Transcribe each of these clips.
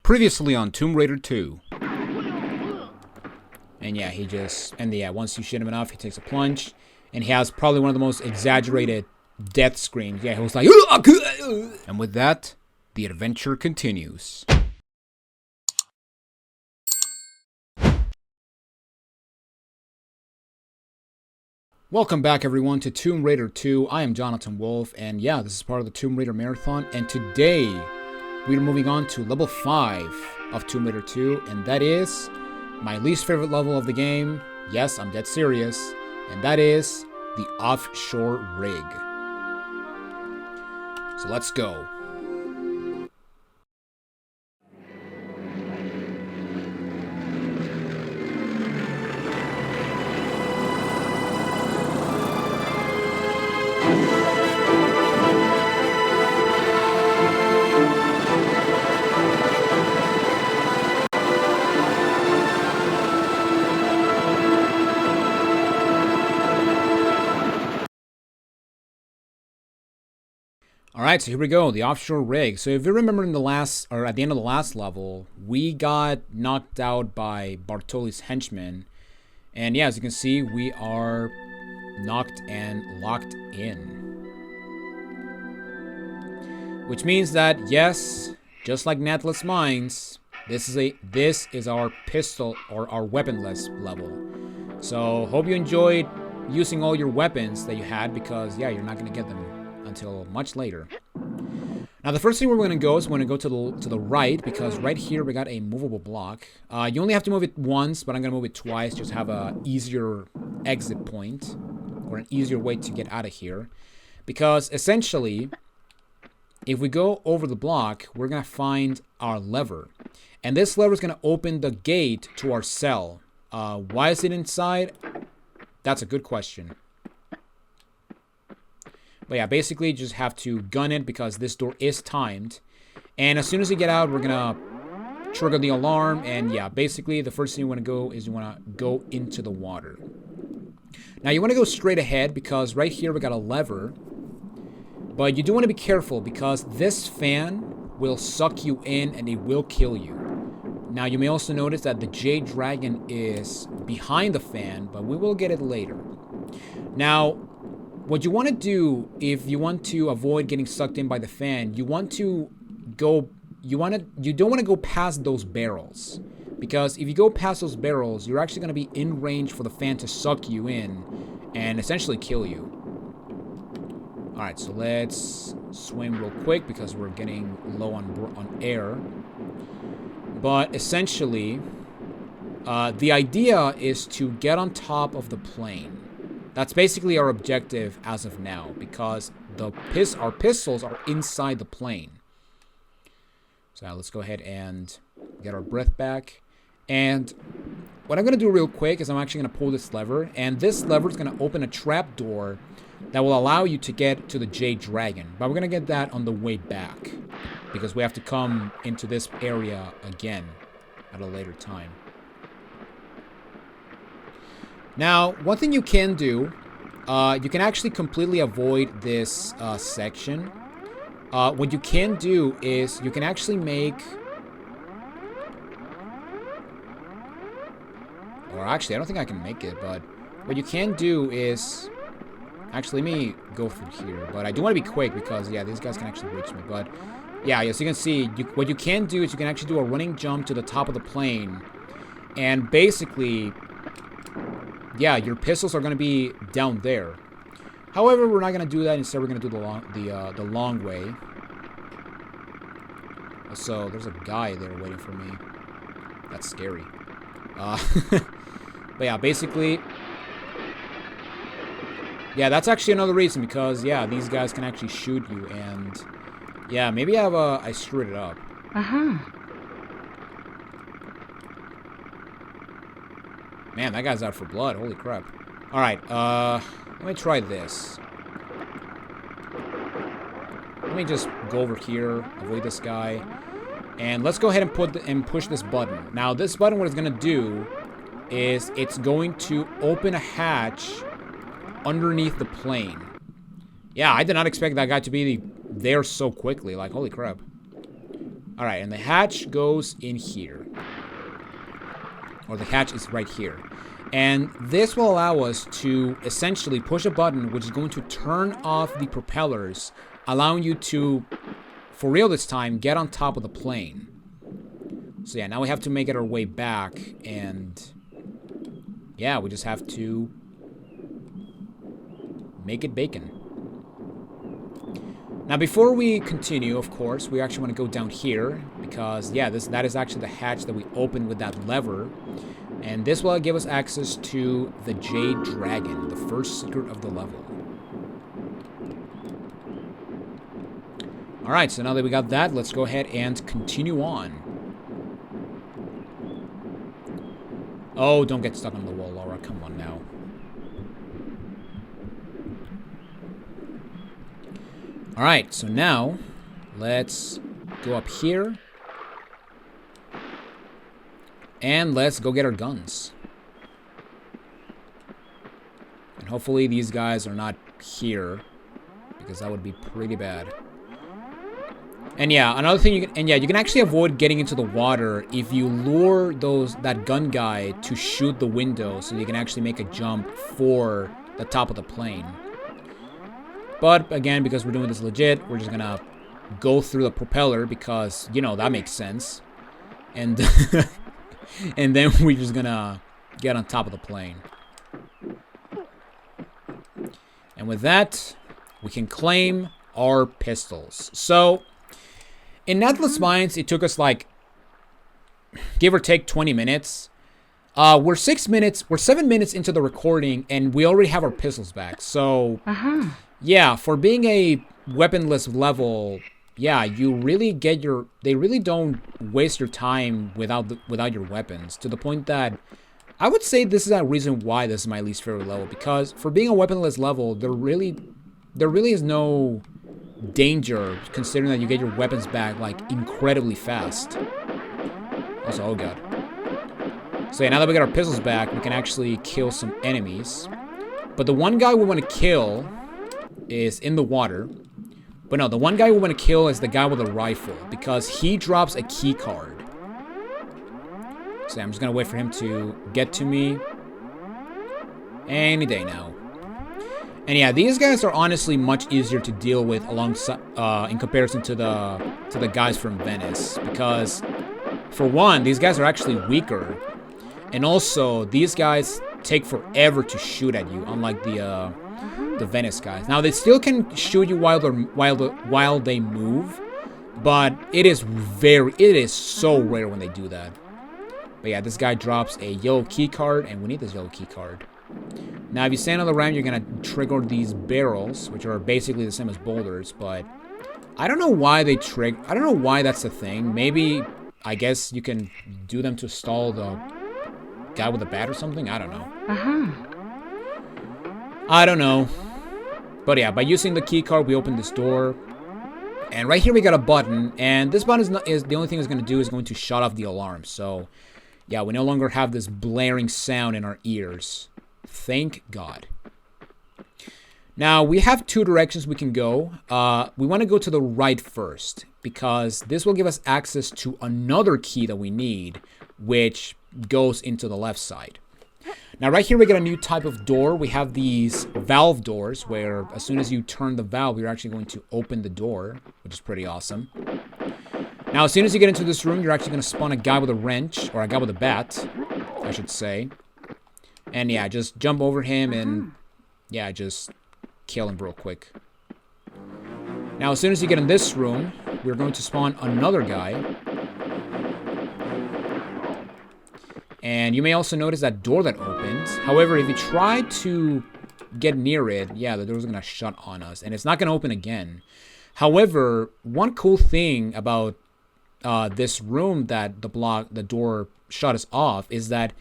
Previously on Tomb Raider 2. And yeah, once you shoot him enough, he takes a plunge. And he has probably one of the most exaggerated death screams. Yeah, he was like... And with that, the adventure continues. Welcome back, everyone, to Tomb Raider 2. I am Jonathan Wolf, and yeah, this is part of the Tomb Raider Marathon. And today, we are moving on to level 5 of Tomb Raider 2, and that is my least favorite level of the game. Yes, I'm dead serious. And that is the Offshore rig. So let's go. Alright, so here we go, the Offshore rig. So if you remember at the end of the last level, we got knocked out by Bartoli's henchmen. And yeah, as you can see, we are knocked and locked in. Which means that, yes, just like Nathless Mines, this is our pistol or our weaponless level. So hope you enjoyed using all your weapons that you had, because yeah, you're not going to get them until much later. Now the first thing we're going to go is we're going to go to the right, because right here we got a movable block. You only have to move it once, but I'm going to move it twice just to have a easier exit point, or an easier way to get out of here. Because essentially, if we go over the block, we're going to find our lever. And this lever is going to open the gate to our cell. Why is it inside? That's a good question. But yeah, basically you just have to gun it, because this door is timed. And as soon as you get out, we're gonna trigger the alarm. And yeah, basically the first thing you want to go is you want to go into the water. Now you want to go straight ahead, because right here we got a lever. But you do want to be careful, because this fan will suck you in and it will kill you. Now you may also notice that the Jade dragon is behind the fan, but we will get it later. Now, what you want to do if you want to avoid getting sucked in by the fan, you don't want to go past those barrels, because if you go past those barrels, you're actually going to be in range for the fan to suck you in and essentially kill you. All right, so let's swim real quick because we're getting low on air. But essentially, the idea is to get on top of the plane. That's basically our objective as of now, because our pistols are inside the plane. So now let's go ahead and get our breath back. And what I'm going to do real quick is I'm actually going to pull this lever. And this lever is going to open a trap door that will allow you to get to the Jade Dragon. But we're going to get that on the way back, because we have to come into this area again at a later time. Now, one thing you can do, you can actually completely avoid this section. What you can do is you can actually make... Or actually, I don't think I can make it, but what you can do is... Actually, let me go through here. But I do want to be quick, because, yeah, these guys can actually reach me. But, yeah, as you can see, what you can do is you can actually do a running jump to the top of the plane. And basically... yeah, your pistols are going to be down there. However, we're not going to do that. Instead, we're going to do the long way. So, there's a guy there waiting for me. That's scary. But yeah, basically... yeah, that's actually another reason, because, yeah, these guys can actually shoot you. And, yeah, maybe I screwed it up. Uh-huh. Man, that guy's out for blood. Holy crap. Alright, let me try this. Let me just go over here, avoid this guy. And let's go ahead and push this button. Now, this button, what it's going to do is it's going to open a hatch underneath the plane. Yeah, I did not expect that guy to be there so quickly. Like, holy crap. Alright, and the hatch goes in here. Or the hatch is right here. And this will allow us to essentially push a button which is going to turn off the propellers, allowing you to, for real this time, get on top of the plane. So yeah, now we have to make it our way back, and yeah, we just have to make it bacon. Now before we continue, of course, we actually want to go down here, because yeah, that is actually the hatch that we opened with that lever. And this will give us access to the Jade Dragon, the first secret of the level. Alright, so now that we got that, let's go ahead and continue on. Oh, don't get stuck on the wall, Laura. Come on now. Alright, so now, let's go up here. And let's go get our guns. And hopefully these guys are not here, because that would be pretty bad. And yeah, another thing you can actually avoid getting into the water if you lure that gun guy to shoot the window, so you can actually make a jump for the top of the plane. But again, because we're doing this legit, we're just gonna go through the propeller, because you know that makes sense. And and then we're just gonna get on top of the plane. And with that, we can claim our pistols. So, in Nathless Mines, it took us like, give or take 20 minutes. We're 7 minutes into the recording, and we already have our pistols back. So, yeah, for being a weaponless level, yeah, you really get they really don't waste your time without your weapons, to the point that I would say this is a reason why this is my least favorite level, because for being a weaponless level, there really is no danger, considering that you get your weapons back like incredibly fast. Also, oh god. So yeah, now that we got our pistols back, we can actually kill some enemies. But the one guy we want to kill is in the water. But no, the one guy we want to kill is the guy with a rifle, because he drops a key card. So yeah, I'm just gonna wait for him to get to me any day now. And yeah, these guys are honestly much easier to deal with alongside in comparison to the guys from Venice, because for one, these guys are actually weaker, and also these guys take forever to shoot at you, unlike the Venice guys. Now they still can shoot you while they move, but it is so rare when they do that. But yeah, this guy drops a yellow key card, and we need this yellow key card. Now, if you stand on the ramp, you're gonna trigger these barrels, which are basically the same as boulders, but I don't know why they trigger. I don't know why that's the thing. Maybe, I guess you can do them to stall the guy with the bat or something. I don't know. I don't know. But yeah, by using the key card, we open this door. And right here we got a button, and this button is the only thing it's going to do is going to shut off the alarm. So, yeah, we no longer have this blaring sound in our ears. Thank God. Now, we have two directions we can go. We want to go to the right first, because this will give us access to another key that we need, which goes into the left side. Now, right here, we get a new type of door. We have these valve doors, where as soon as you turn the valve, you're actually going to open the door, which is pretty awesome. Now, as soon as you get into this room, you're actually going to spawn a guy with a wrench, or a guy with a bat, I should say. And yeah, just jump over him and, yeah, just kill him real quick. Now, as soon as you get in this room, we're going to spawn another guy. And you may also notice that door that opens. However, if you try to get near it, yeah, the door's gonna shut on us, and it's not gonna open again. However, one cool thing about this room that the door shut us off is that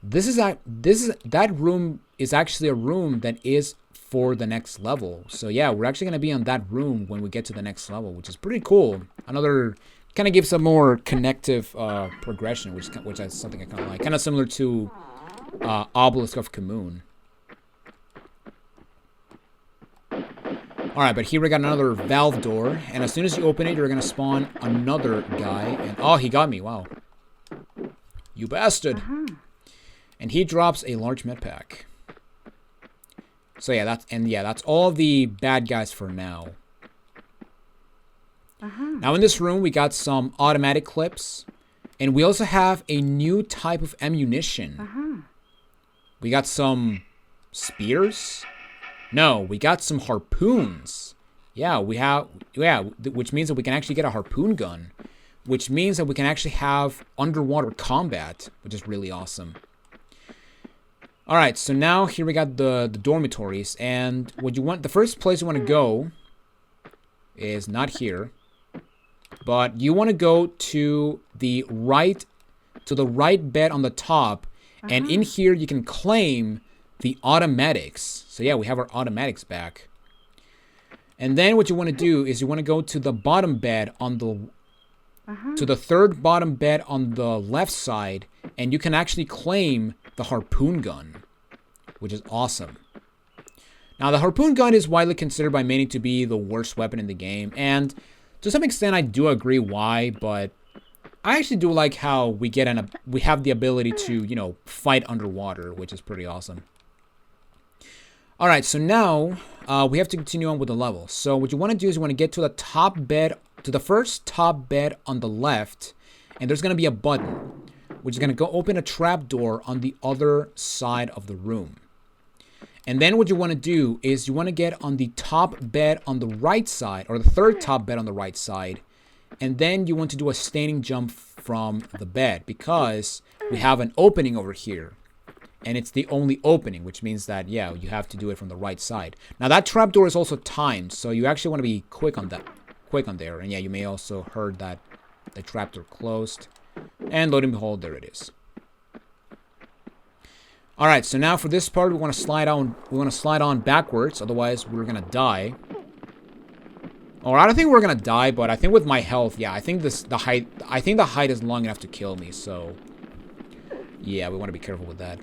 that room is actually a room that is for the next level. So yeah, we're actually gonna be on that room when we get to the next level, which is pretty cool. Another kind of gives a more connective progression, which is something I kind of like. Kind of similar to Obelisk of Kamoon. Alright, but here we got another valve door. And as soon as you open it, you're going to spawn another guy. And oh, he got me. Wow. You bastard. And he drops a large med pack. So yeah, that's all the bad guys for now. Now in this room, we got some automatic clips. And we also have a new type of ammunition. We got some spears. No, we got some harpoons. Yeah, which means that we can actually get a harpoon gun. Which means that we can actually have underwater combat, which is really awesome. Alright, so now here we got the dormitories. And the first place you want to go is not here. But you want to go to the right bed on the top. And in here you can claim the automatics. So yeah, we have our automatics back. And then what you want to do is you want to go to the bottom bed on the to the third bottom bed on the left side, and you can actually claim the harpoon gun, which is awesome. Now the harpoon gun is widely considered by many to be the worst weapon in the game, and to some extent I do agree why, but I actually do like how we have the ability to, you know, fight underwater, which is pretty awesome. Alright, so now we have to continue on with the level. So what you want to do is you want to get to the top bed, to the first top bed on the left, and there's going to be a button, which is going to go open a trapdoor on the other side of the room. And then what you want to do is you want to get on the top bed on the right side, or the third top bed on the right side, and then you want to do a standing jump from the bed, because we have an opening over here. And it's the only opening, which means that, yeah, you have to do it from the right side. Now, that trapdoor is also timed, so you actually want to be quick on there. And yeah, you may also heard that the trapdoor closed. And lo and behold, there it is. Alright, so now for this part, we want to slide on backwards, otherwise we're gonna die. Or I don't think we're gonna die, but I think with my health, yeah, I think the height is long enough to kill me, so yeah, we want to be careful with that.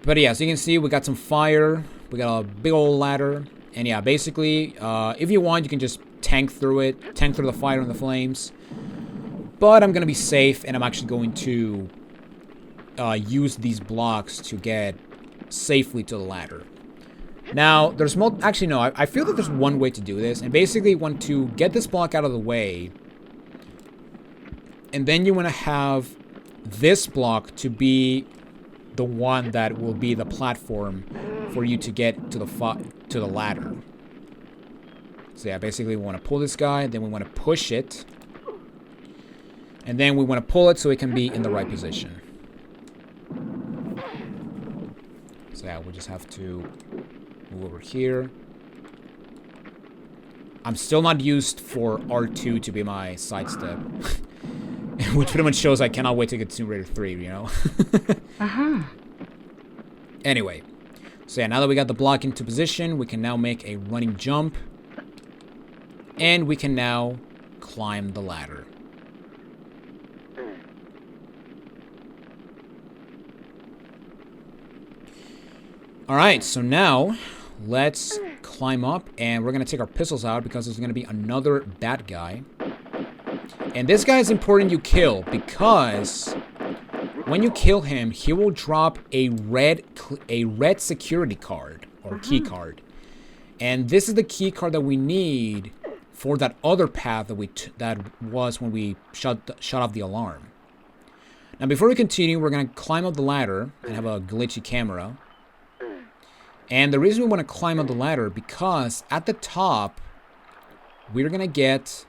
But yeah, so you can see we got some fire, we got a big old ladder, and yeah, basically, if you want, you can just tank through the fire and the flames. But I'm gonna be safe, and I'm actually going to use these blocks to get safely to the ladder. Now, there's actually no, I feel that there's one way to do this, and basically you want to get this block out of the way, and then you want to have this block to be the one that will be the platform for you to get to the ladder. So yeah, basically we want to pull this guy, then we want to push it, and then we want to pull it so it can be in the right position. So yeah, we just have to move over here. I'm still not used for R2 to be my sidestep. Which pretty much shows I cannot wait to get Tomb Raider 3, you know? Anyway. So yeah, now that we got the block into position, we can now make a running jump. And we can now climb the ladder. Alright, so now let's climb up, and we're going to take our pistols out because there's going to be another bad guy. And this guy is important you kill, because when you kill him, he will drop a red security card, or key card. And this is the key card that we need for that other path that was when we shut off the alarm. Now before we continue, we're going to climb up the ladder and have a glitchy camera. And the reason we want to climb up the ladder, because at the top, we're going to get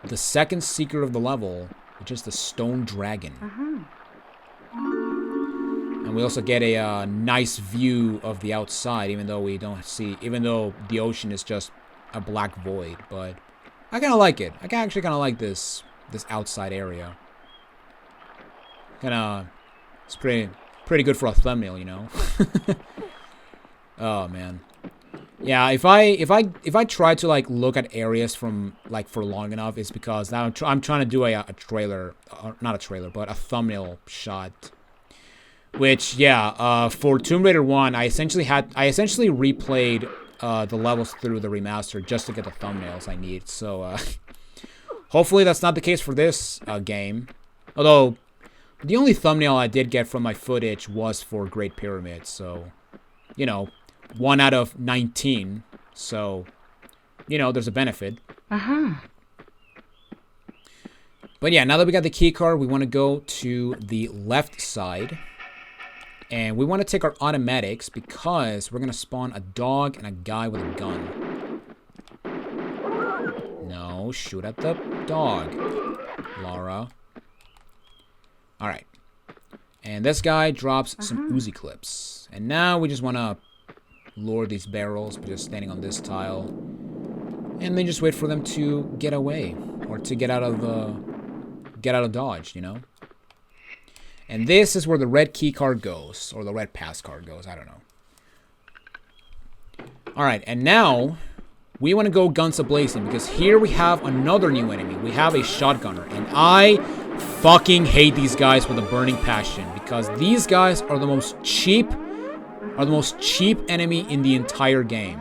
the second secret of the level, which is the stone dragon. And we also get a nice view of the outside, even though the ocean is just a black void. But I kind of like it. I actually kind of like this outside area. It's pretty good for a thumbnail, you know. Oh man. Yeah, if I try to like look at areas from like for long enough, it's because now I'm trying to do a trailer, not a trailer, but a thumbnail shot. Which yeah, for Tomb Raider 1, I essentially replayed the levels through the remaster just to get the thumbnails I need. So hopefully that's not the case for this game. Although the only thumbnail I did get from my footage was for Great Pyramid. So, you know, 1 out of 19. So, you know, there's a benefit. But yeah, now that we got the key card, we want to go to the left side. And we want to take our automatics because we're going to spawn a dog and a guy with a gun. No, shoot at the dog, Laura. Alright. And this guy drops some Uzi clips. And now we just want to lure these barrels by just standing on this tile. And then just wait for them to get away. Or to get out of Dodge, you know? And this is where the red key card goes. Or the red pass card goes. I don't know. Alright, and now we want to go guns a-blazing. Because here we have another new enemy. We have a shotgunner. And I fucking hate these guys with a burning passion. Because these guys are the most cheap enemy in the entire game.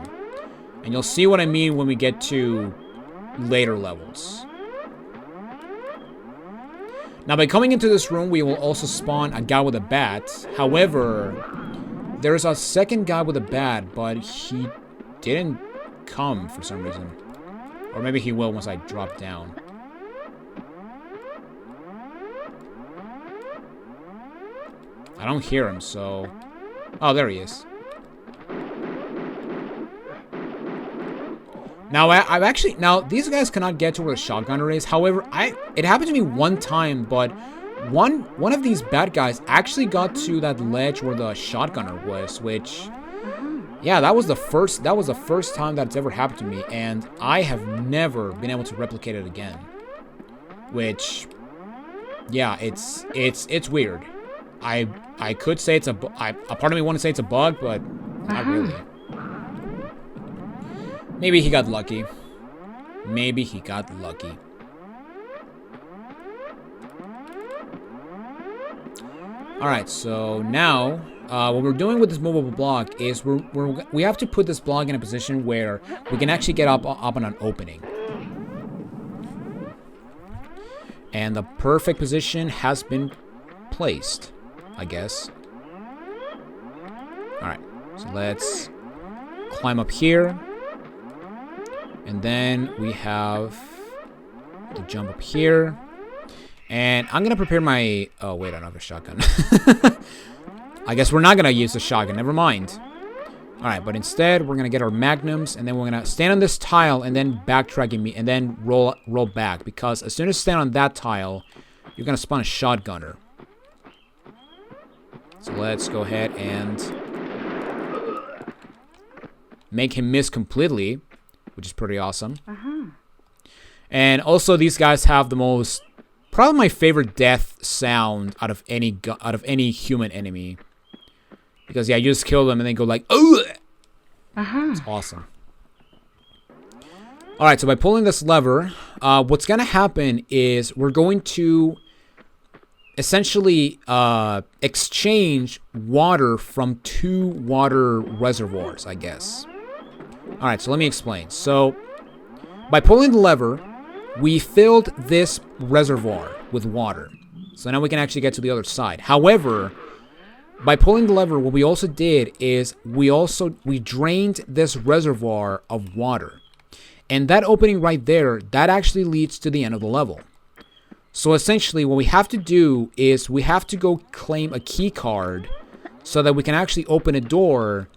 And you'll see what I mean when we get to later levels. Now, by coming into this room, we will also spawn a guy with a bat. However, there's a second guy with a bat, but he didn't come for some reason. Or maybe he will once I drop down. I don't hear him, so... Oh, there he is. Now, I've actually... Now, these guys cannot get to where the shotgunner is. However, it happened to me one time, but one of these bad guys actually got to that ledge where the shotgunner was, which... Yeah, that was the first time that's ever happened to me, and I have never been able to replicate it again. Which... Yeah, it's weird. I could say it's a part of me want to say it's a bug, but not really. Maybe he got lucky. Maybe he got lucky. Alright, so now, what we're doing with this movable block is we have to put this block in a position where we can actually get up on an opening. And the perfect position has been placed, I guess. Alright, so let's climb up here. And then we have to jump up here. And I'm going to prepare my... Oh, wait, I don't have a shotgun. I guess we're not going to use the shotgun. Never mind. Alright, but instead, we're going to get our Magnums. And then we're going to stand on this tile and then backtrack me. And then roll back. Because as soon as you stand on that tile, you're going to spawn a shotgunner. So let's go ahead and make him miss completely. Which is pretty awesome. And also, these guys have the most... Probably my favorite death sound out of any human enemy. Because, yeah, you just kill them and they go like... Ugh! It's awesome. Alright, so by pulling this lever, what's going to happen is we're going to essentially exchange water from 2 water reservoirs, I guess. Alright, so let me explain. So, by pulling the lever, we filled this reservoir with water. So now we can actually get to the other side. However, by pulling the lever, what we also did is we drained this reservoir of water. And that opening right there, that actually leads to the end of the level. So essentially, what we have to do is we have to go claim a key card so that we can actually open a door,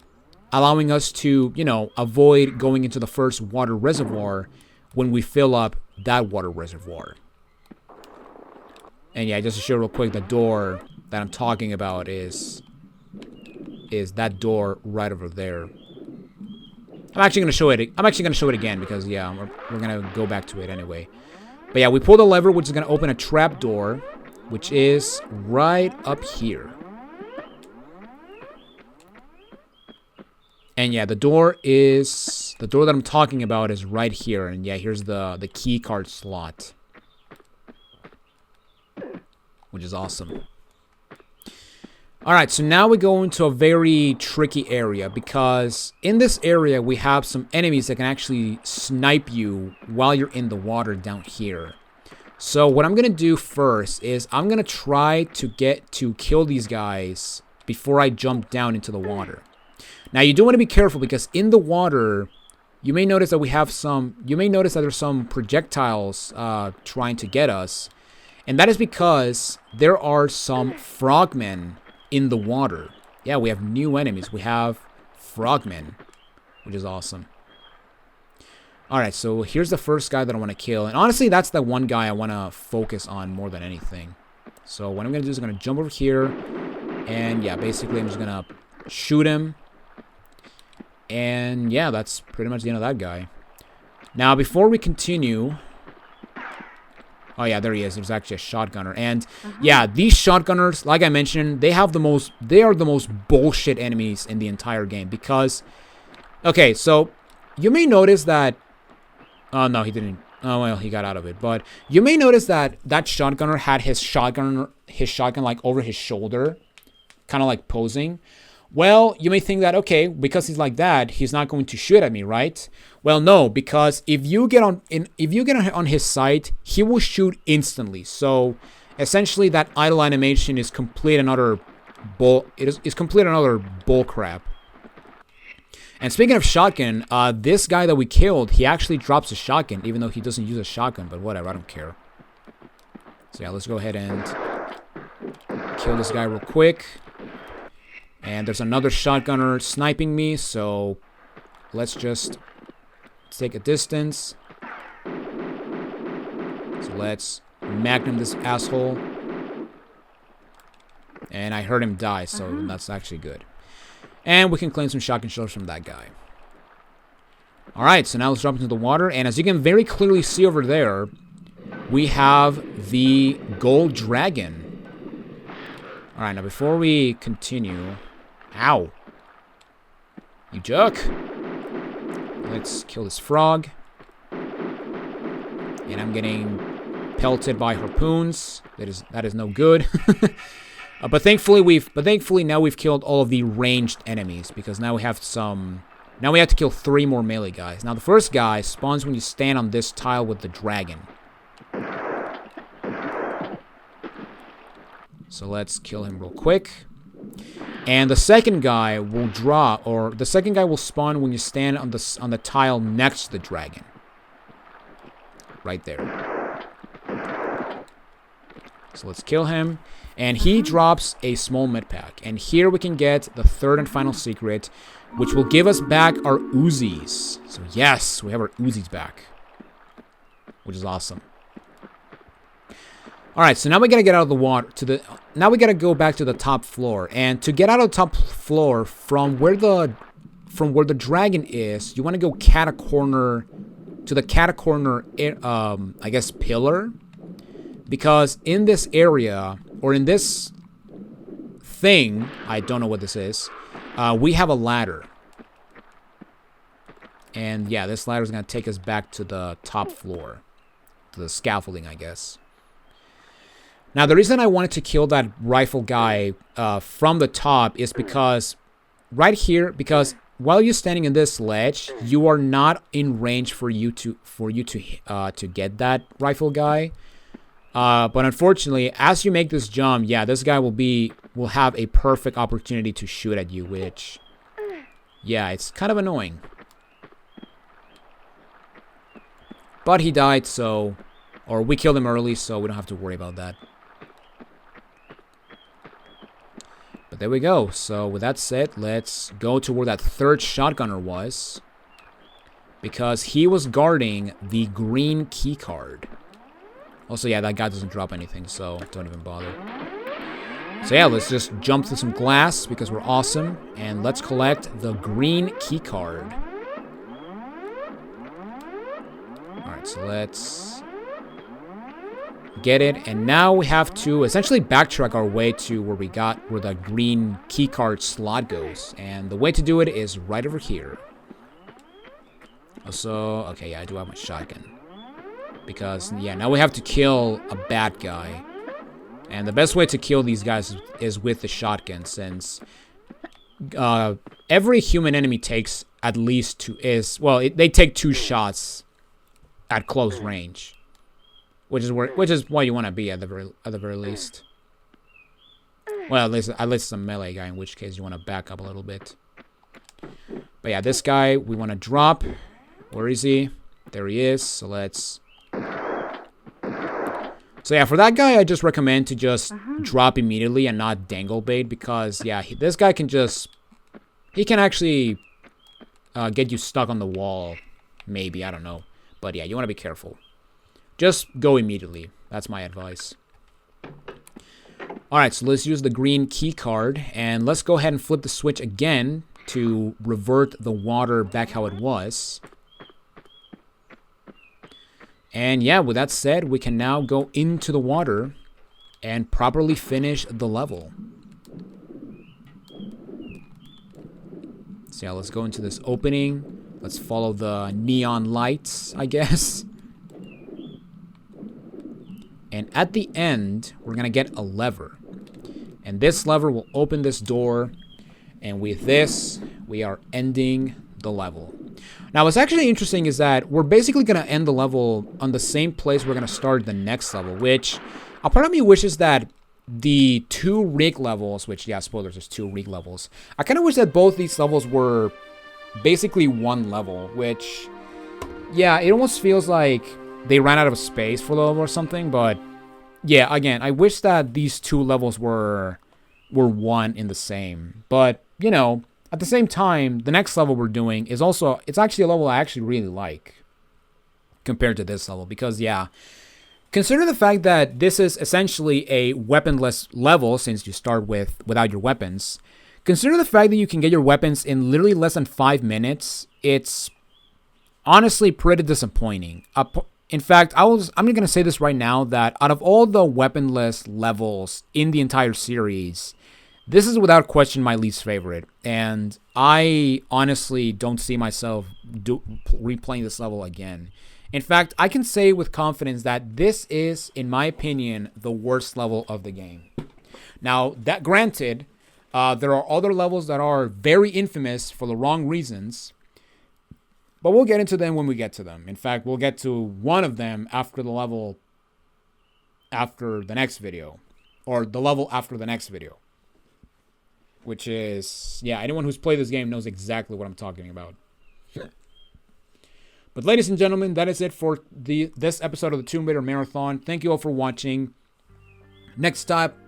allowing us to, you know, avoid going into the first water reservoir when we fill up that water reservoir. And yeah, just to show real quick, the door that I'm talking about is that door right over there. I'm actually going to show it again because, yeah, we're going to go back to it anyway. But yeah, we pull the lever, which is going to open a trap door, which is right up here. And yeah, the door that I'm talking about is right here. And yeah, here's the key card slot. Which is awesome. Alright, so now we go into a very tricky area, because in this area we have some enemies that can actually snipe you while you're in the water down here. So what I'm going to do first is I'm going to try to get to kill these guys before I jump down into the water. Now you do want to be careful, because in the water you may notice that there's some projectiles trying to get us. And that is because there are some frogmen in the water. Yeah, we have new enemies. We have frogmen, which is awesome. Alright, so here's the first guy that I want to kill. And honestly, that's the one guy I want to focus on more than anything. So what I'm going to do is I'm going to jump over here. And yeah, basically I'm just going to shoot him. And yeah, that's pretty much the end of that guy. Now, before we continue... Oh yeah, there he is. There's actually a shotgunner. And yeah, these shotgunners, like I mentioned, they are the most bullshit enemies in the entire game. Because, okay, so you may notice that... Oh, no, he didn't. Oh, well, he got out of it. But you may notice that that shotgunner had his shotgun like over his shoulder, kind of like posing. Well, you may think that, okay, because he's like that, he's not going to shoot at me, right? Well, no, because if you get on his side, he will shoot instantly. So essentially, that idle animation is complete and utter bull. It is complete and utter bull crap. And speaking of shotgun, this guy that we killed, he actually drops a shotgun, even though he doesn't use a shotgun. But whatever, I don't care. So yeah, let's go ahead and kill this guy real quick. And there's another shotgunner sniping me, so let's just take a distance. So let's Magnum this asshole. And I heard him die, so that's actually good. And we can claim some shotgun shells from that guy. Alright, so now let's drop into the water. And as you can very clearly see over there, we have the gold dragon. Alright, now before we continue... Ow. You jerk. Let's kill this frog. And I'm getting pelted by harpoons. That is no good. But thankfully now we've killed all of the ranged enemies, because now we have to kill 3 more melee guys. Now the first guy spawns when you stand on this tile with the dragon. So let's kill him real quick. And the second guy will spawn when you stand on the tile next to the dragon. Right there. So let's kill him. And he drops a small med pack. And here we can get the third and final secret, which will give us back our Uzis. So yes, we have our Uzis back, which is awesome. Alright, so now we gotta get out of the water now we gotta go back to the top floor. And to get out of the top floor from where the dragon is, you wanna go catacorner to the catacorner I guess pillar. Because in this area, or in this thing, I don't know what this is, we have a ladder. And yeah, this ladder is gonna take us back to the top floor. To the scaffolding, I guess. Now, the reason I wanted to kill that rifle guy from the top is because right here, because while you're standing in this ledge, you are not in range for you to get that rifle guy. But unfortunately, as you make this jump, yeah, this guy will have a perfect opportunity to shoot at you, which, yeah, it's kind of annoying. But he died, or we killed him early, so we don't have to worry about that. But there we go. So with that said, let's go to where that third shotgunner was, because he was guarding the green key card. Also, yeah, that guy doesn't drop anything, so don't even bother. So yeah, let's just jump through some glass because we're awesome, and let's collect the green key card. Alright, so let's get it, and now we have to essentially backtrack our way to where the green keycard slot goes, and the way to do it is right over here. Also, okay, yeah, I do have my shotgun, because yeah, now we have to kill a bad guy, And the best way to kill these guys is with the shotgun, since every human enemy takes at least they take 2 shots at close range, which is what you want to be at the very least. Well, at least it's a melee guy, in which case you want to back up a little bit. But yeah, this guy we want to drop. Where is he? There he is. So let's. So yeah, for that guy, I just recommend to just drop immediately and not dangle bait, because yeah, this guy can he can actually get you stuck on the wall. Maybe, I don't know. But yeah, you want to be careful. Just go immediately. That's my advice. Alright, so let's use the green key card, and let's go ahead and flip the switch again to revert the water back how it was. And yeah, with that said, we can now go into the water and properly finish the level. So yeah, let's go into this opening. Let's follow the neon lights, I guess. And at the end, we're going to get a lever. And this lever will open this door. And with this, we are ending the level. Now, what's actually interesting is that we're basically going to end the level on the same place we're going to start the next level, which a part of me wishes that the 2 rig levels, which, yeah, spoilers, there's 2 rig levels. I kind of wish that both these levels were basically one level, which, yeah, it almost feels like they ran out of space for the level or something. But yeah, again, I wish that these 2 levels were one in the same. But, you know, at the same time, the next level we're doing is also, it's actually a level I actually really like compared to this level, because yeah, consider the fact that this is essentially a weaponless level, since you start without your weapons. Consider the fact that you can get your weapons in literally less than 5 minutes. It's honestly pretty disappointing. In fact, I'm going to say this right now, that out of all the weaponless levels in the entire series, this is without question my least favorite. And I honestly don't see myself replaying this level again. In fact, I can say with confidence that this is, in my opinion, the worst level of the game. Now, that granted, there are other levels that are very infamous for the wrong reasons. But we'll get into them when we get to them. In fact, we'll get to one of them after the level after the next video. Or the level after the next video. Which is, yeah, anyone who's played this game knows exactly what I'm talking about. But ladies and gentlemen, that is it for this episode of the Tomb Raider Marathon. Thank you all for watching. Next up,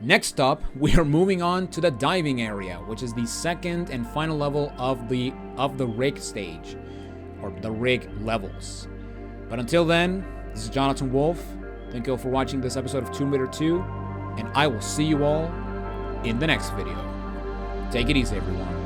next up, we are moving on to the diving area, which is the second and final level of the rig stage, or the rig levels. But until then, this is Jonathan Wolf. Thank you all for watching this episode of Tomb Raider 2, and I will see you all in the next video. Take it easy, everyone.